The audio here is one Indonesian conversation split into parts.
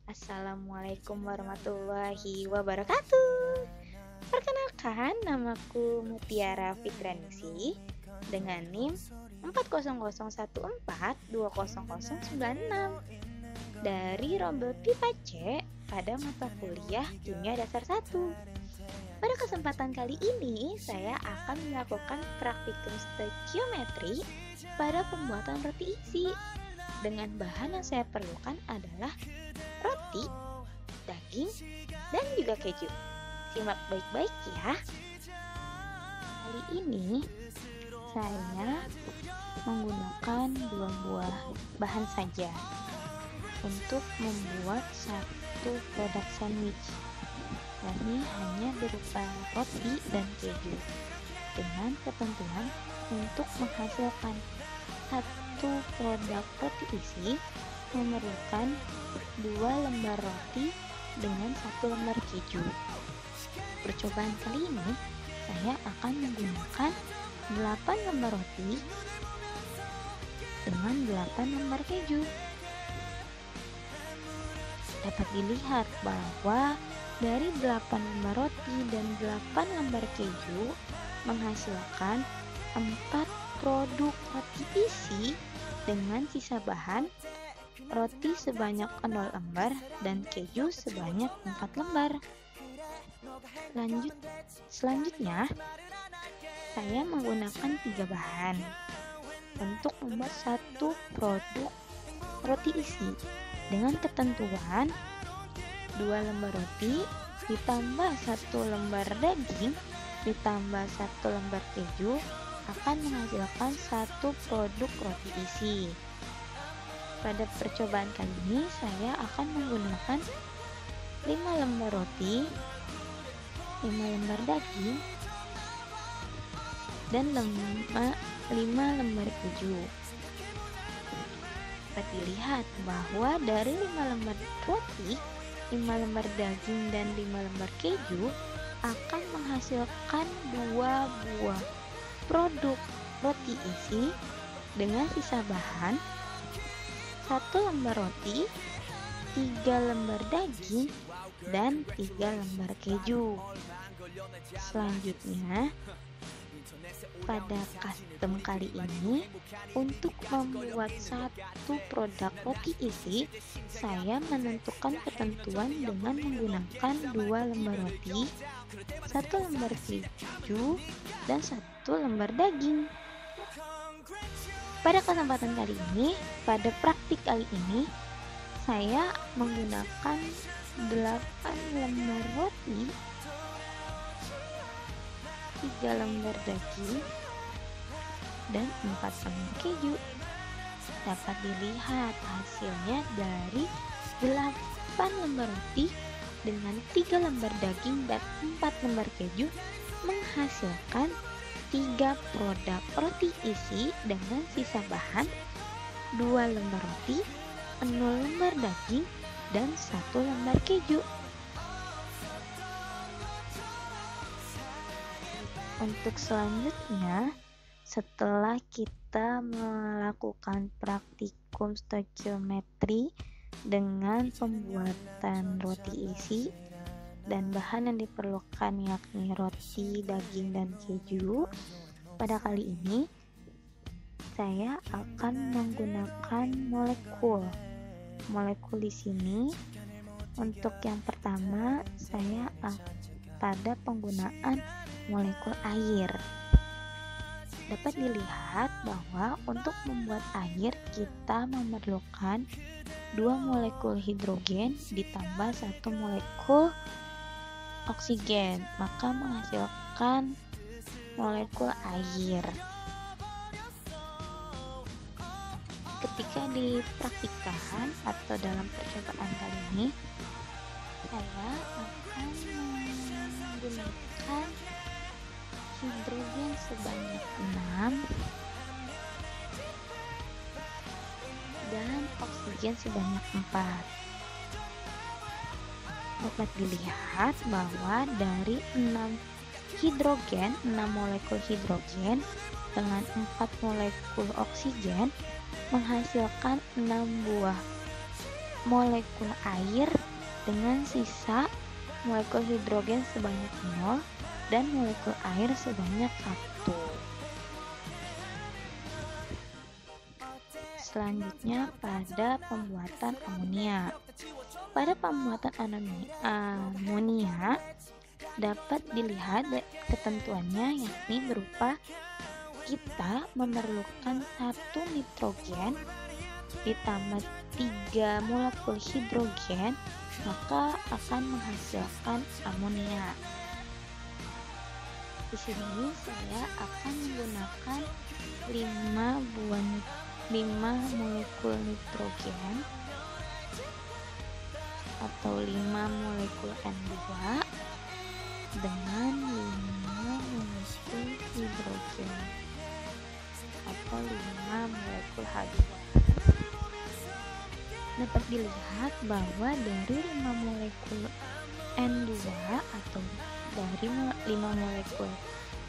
Assalamualaikum warahmatullahi wabarakatuh. Perkenalkan, namaku Mutiara Fikraningsih dengan NIM 40014200096 dari Rombel Pipa C pada mata kuliah Kimia Dasar 1. Pada kesempatan kali ini, saya akan melakukan praktikum stoikiometri pada pembuatan roti isi. Dengan bahan yang saya perlukan adalah roti, daging, dan juga keju. Simak baik-baik ya. Kali ini saya menggunakan 2 buah bahan saja untuk membuat satu produk sandwich. Ini hanya berupa roti dan keju dengan ketentuan untuk menghasilkan satu produk roti isi memerlukan 2 lembar roti dengan 1 lembar keju. Percobaan kali ini saya akan menggunakan 8 lembar roti dengan 8 lembar keju. Dapat dilihat bahwa dari 8 lembar roti dan 8 lembar keju menghasilkan 4 produk roti isi dengan sisa bahan roti sebanyak 0 lembar dan keju sebanyak 4 lembar. Selanjutnya saya menggunakan 3 bahan untuk membuat satu produk roti isi dengan ketentuan 2 lembar roti ditambah 1 lembar daging ditambah 1 lembar keju akan menghasilkan satu produk roti isi. Pada percobaan kali ini saya akan menggunakan 5 lembar roti, 5 lembar daging, dan 5 lembar keju. Dapat dilihat bahwa dari 5 lembar roti, 5 lembar daging, dan 5 lembar keju akan menghasilkan 2 buah produk roti isi dengan sisa bahan 1 lembar roti, 3 lembar daging, dan 3 lembar keju. Selanjutnya, pada custom kali ini, untuk membuat satu produk roti isi, saya menentukan ketentuan dengan menggunakan 2 lembar roti, 1 lembar keju, dan 1 lembar daging. Pada kesempatan kali ini, pada praktik kali ini, saya menggunakan 8 lembar roti, 3 lembar daging, dan 4 lembar keju. Dapat dilihat hasilnya dari 8 lembar roti dengan 3 lembar daging dan 4 lembar keju menghasilkan 3 produk roti isi dengan sisa bahan 2 lembar roti, 0 lembar daging, dan 1 lembar keju. Untuk selanjutnya, setelah kita melakukan praktikum stoikiometri dengan pembuatan roti isi dan bahan yang diperlukan yakni roti, daging, dan keju, pada kali ini saya akan menggunakan molekul di sini. Untuk yang pertama saya pada penggunaan molekul air. Dapat dilihat bahwa untuk membuat air kita memerlukan 2 molekul hidrogen ditambah 1 molekul oksigen, maka menghasilkan molekul air. Ketika dipraktikkan atau dalam percobaan kali ini, saya akan menggunakan hidrogen sebanyak 6 dan oksigen sebanyak 4. Dapat dilihat bahwa dari 6 molekul hidrogen dengan 4 molekul oksigen menghasilkan 6 buah molekul air dengan sisa molekul hidrogen sebanyak 0 dan molekul air sebanyak 1. Selanjutnya pada pembuatan amonia. Pada pembuatan amonia dapat dilihat ketentuannya, yakni berupa kita memerlukan 1 nitrogen ditambah 3 molekul hidrogen, maka akan menghasilkan amonia. Di sini saya akan menggunakan 5 molekul nitrogen atau 5 molekul N2 dengan 5 molekul hidrogen atau 5 molekul H2. Dapat dilihat bahwa dari 5 molekul N2 atau dari 5 molekul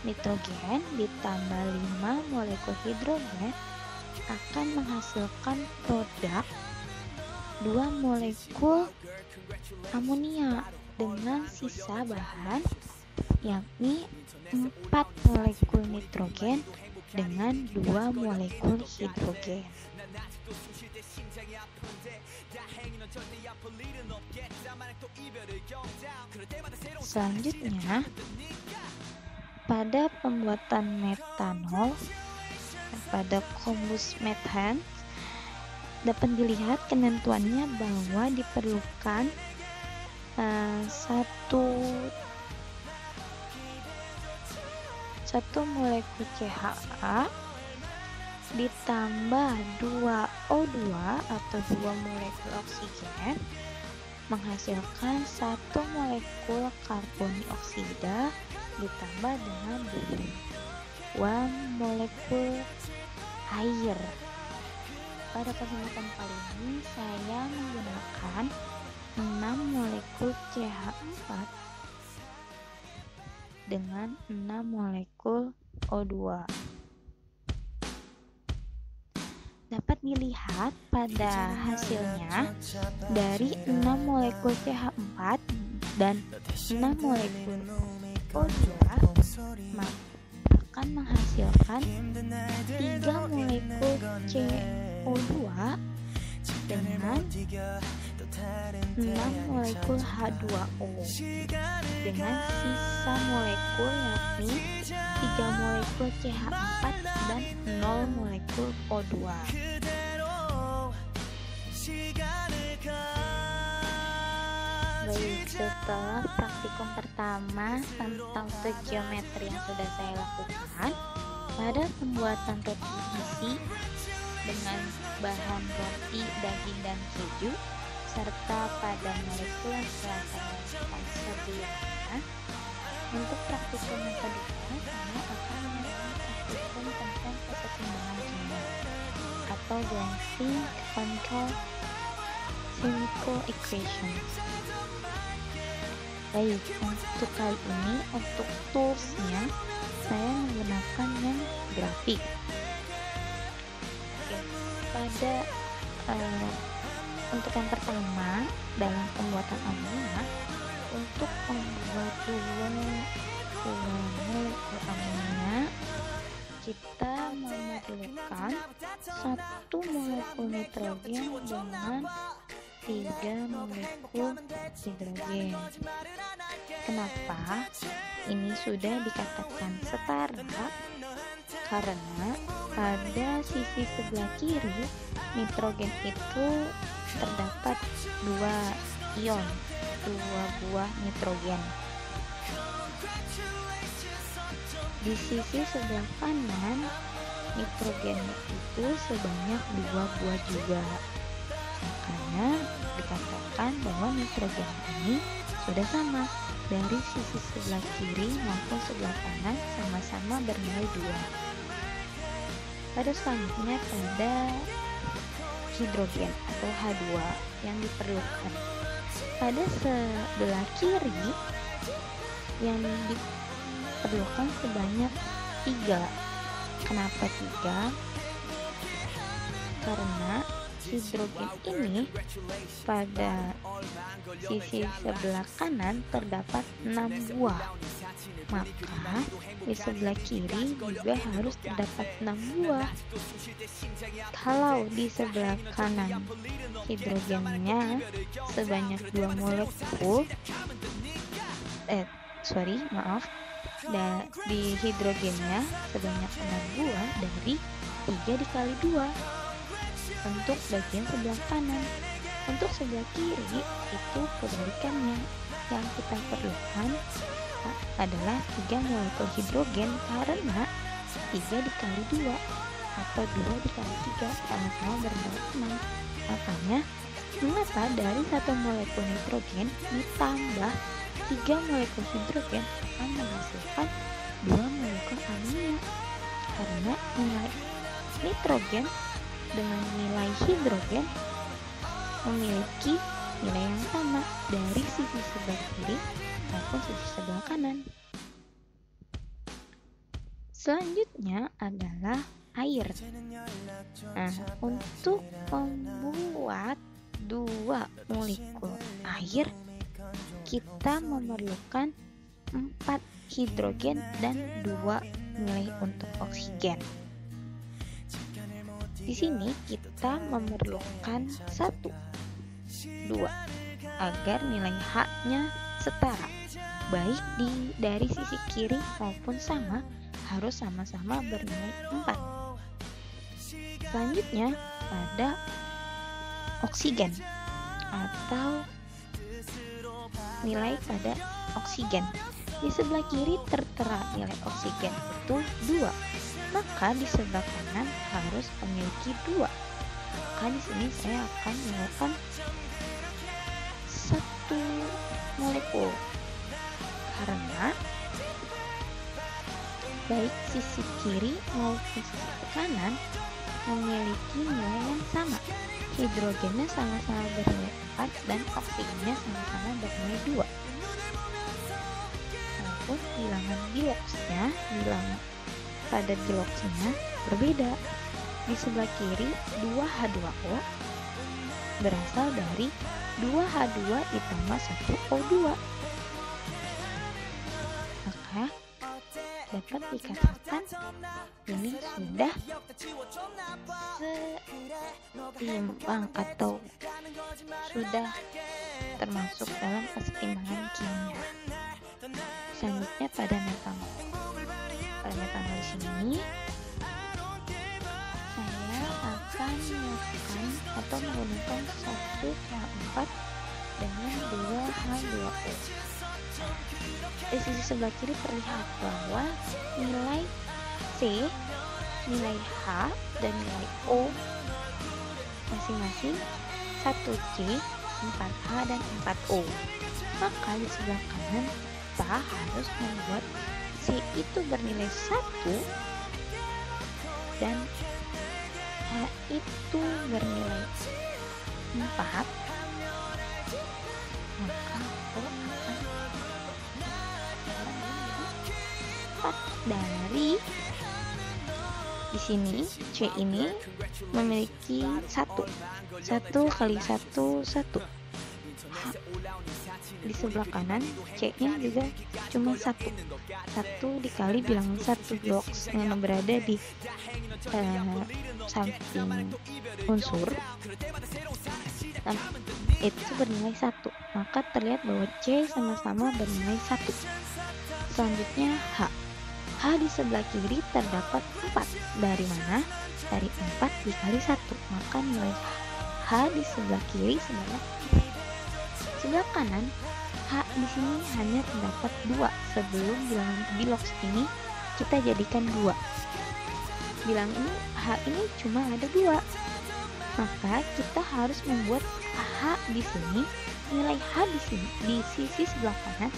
nitrogen ditambah 5 molekul hidrogen akan menghasilkan produk 2 molekul amonia dengan sisa bahan, yakni 4 molekul nitrogen dengan 2 molekul hidrogen. Selanjutnya, pada pembuatan metanol pada kombus metan dapat dilihat ketentuannya bahwa diperlukan satu molekul CHA ditambah 2 O2 atau 2 molekul oksigen menghasilkan 1 molekul karbon dioksida ditambah dengan 2 molekul air. Pada kesempatan kali ini saya menggunakan 6 molekul CH4 dengan 6 molekul O2. Dapat dilihat pada hasilnya dari 6 molekul CH4 dan 6 molekul O2 akan menghasilkan 3 molekul CO2 dengan 6 molekul H2O dengan sisa molekul yakni 3 molekul CH4 dan 0 molekul O2. Baik, setelah praktikum pertama tentang stoichiometri yang sudah saya lakukan pada pembuatan roti isi dengan bahan roti, daging, dan keju, serta pada molekul yang telah saya lakukan sebelumnya, untuk praktikum yang kedua saya akan melakukan praktikum tentang keseimbangan kimia atau balancing control chemical equation. Baik, untuk kali ini untuk toolsnya saya menggunakan yang grafik. Oke, pada untuk yang pertama dalam pembuatan amonia, untuk membuat 2 molekul amonia kita memerlukan 1 molekul nitrogen dengan 3 molekul hidrogen. Kenapa ini sudah dikatakan setara? Karena pada sisi sebelah kiri nitrogen itu terdapat 2 ion, 2 buah nitrogen. Di sisi sebelah kanan nitrogen itu sebanyak 2 buah juga. Makanya dikatakan bahwa nitrogen ini sudah sama dari sisi sebelah kiri maupun sebelah kanan, sama-sama bernilai 2. Pada selanjutnya pada hidrogen atau H2 yang diperlukan. Pada sebelah kiri yang diperlukan sebanyak 3. Kenapa 3? Karena hidrogen ini pada sisi sebelah kanan terdapat 6 buah, maka di sebelah kiri juga harus terdapat 6 buah. Kalau di sebelah kanan hidrogennya sebanyak 2 molekul, di hidrogennya sebanyak 6 buah dari 3 dikali 2 untuk bagian sebelah kanan. Untuk sebelah kiri itu kebalikannya. Yang kita perlukan adalah 3 molekul hidrogen karena 3 dikali 2 atau 2 dikali 3 sama-sama bernilai 6. Makanya mengapa dari 1 molekul hidrogen ditambah 3 molekul hidrogen akan menghasilkan 2 molekul amina, karena nilai nitrogen dengan nilai hidrogen memiliki nilai yang sama dari sisi sebelah kiri maupun sisi sebelah kanan. Selanjutnya adalah air. Nah, untuk membuat 2 molekul air kita memerlukan 4 hidrogen dan 2 nilai untuk oksigen. Di sini kita memerlukan 1, 2 agar nilai H-nya setara, baik dari sisi kiri maupun sama, harus sama-sama bernilai 4. Selanjutnya pada oksigen atau nilai pada oksigen. Di sebelah kiri tertera nilai oksigen itu 2, maka di sebelah kanan harus memiliki 2. Maka di sini saya akan menggunakan 1 molekul karena baik sisi kiri maupun sisi kanan memiliki nilai yang sama. Hidrogennya sama-sama bernilai 4 dan oksigennya sama-sama bernilai 2. Walaupun bilangan bilangan pada biloxnya berbeda. Di sebelah kiri 2H2O berasal dari 2H2 ditambah 1O2. Maka dapat dikatakan ini sudah seimbang atau sudah termasuk dalam keseimbangan kimia. Selanjutnya pada metanol. Pada metanol di sini saya akan melakukan atau menggunakan 1K4 dengan 2H2O. Di sisi sebelah kiri terlihat bahwa nilai C, nilai H, dan nilai O masing-masing 1C, 4H, dan 4O. Maka di sebelah kanan kita harus membuat C itu bernilai 1 dan H itu bernilai 4, maka O akan 4 dari di sini C ini memiliki 1 kali 1 1. Di sebelah kanan C nya juga cuma 1 dikali bilangan 1 box yang berada di samping unsur itu bernilai 1, maka terlihat bahwa C sama-sama bernilai 1. Selanjutnya H di sebelah kiri terdapat 4. Dari mana? Dari 4 dikali 1, maka nilai H di sebelah kiri sebanyak 4. Sebelah kanan H di sini hanya terdapat 2. Sebelum bilangan bilox ini kita jadikan 2. Bilangan ini H ini cuma ada 2. Maka kita harus membuat H di sini, nilai H di sini di sisi sebelah kanan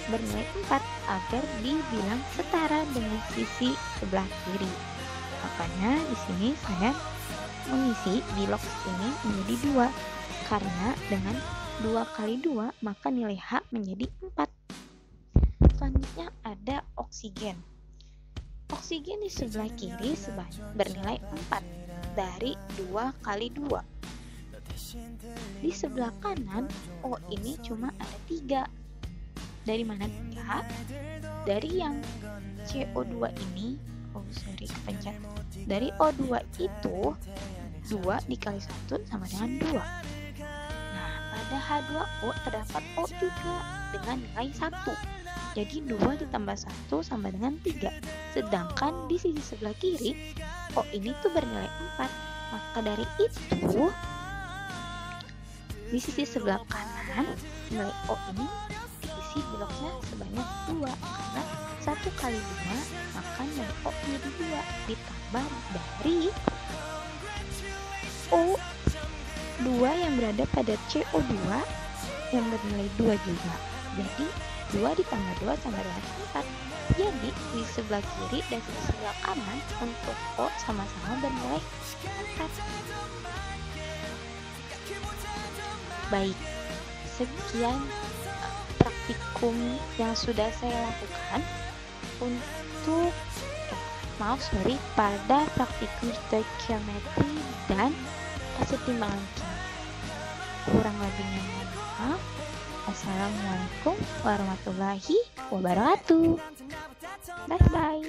bernilai 4 agar dibilang setara dengan sisi sebelah kiri. Makanya di sini saya mengisi bilox ini menjadi 2 karena dengan 2 kali 2 maka nilai H menjadi 4. Selanjutnya ada oksigen. Oksigen di sebelah kiri bernilai 4 dari 2 kali 2. Di sebelah kanan, O ini cuma ada 3. Dari mana 3? Dari yang CO2 ini, kepencet. Dari O2 itu, 2 dikali 1 sama dengan 2. Nah, pada H2O terdapat O juga dengan nilai 1. Jadi 2 ditambah 1 sama dengan 3. Sedangkan di sisi sebelah kiri, O ini tuh bernilai 4. Maka dari itu, di sisi sebelah kanan, nilai O ini diisi bloknya sebanyak 2. Karena 1 kali 2, maka nilai O menjadi 2. Ditambah dari O2 yang berada pada CO2 yang bernilai 2 juga. Jadi 2 ditambah 2 sama dengan 4. Jadi di sebelah kiri dan di sebelah kanan untuk O sama-sama bernilai 4. Baik, sekian praktikum yang sudah saya lakukan untuk pada praktikum stoikiometri dan kesetimbangan kimia. Kurang lebihnya mohon maaf. Assalamualaikum warahmatullahi wabarakatuh. Bye bye.